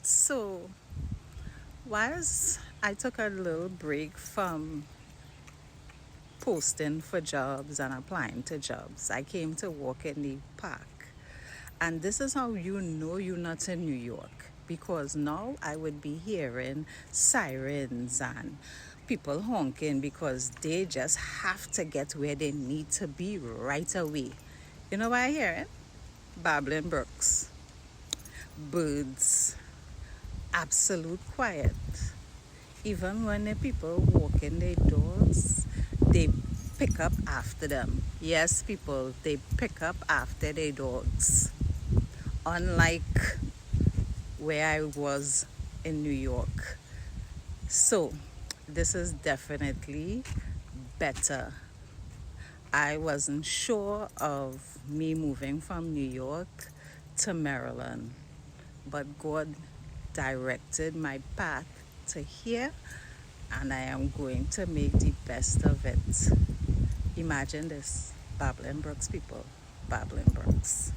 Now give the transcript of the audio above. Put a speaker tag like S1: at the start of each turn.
S1: So, whilst I took a little break from posting for jobs and applying to jobs, I came to walk in the park. And this is how you know you're not in New York, because now I would be hearing sirens and people honking because they just have to get where they need to be right away. You know what I hear? It? Babbling brooks, birds, absolute quiet. Even when the people walking their dogs, they pick up after them. Yes, people, they pick up after their dogs. Unlike where I was in New York. So, this is definitely better. I wasn't sure of me moving from New York to Maryland, but God directed my path to here, and I am going to make the best of it. Imagine this, Babbling Brooks, people, Babbling Brooks.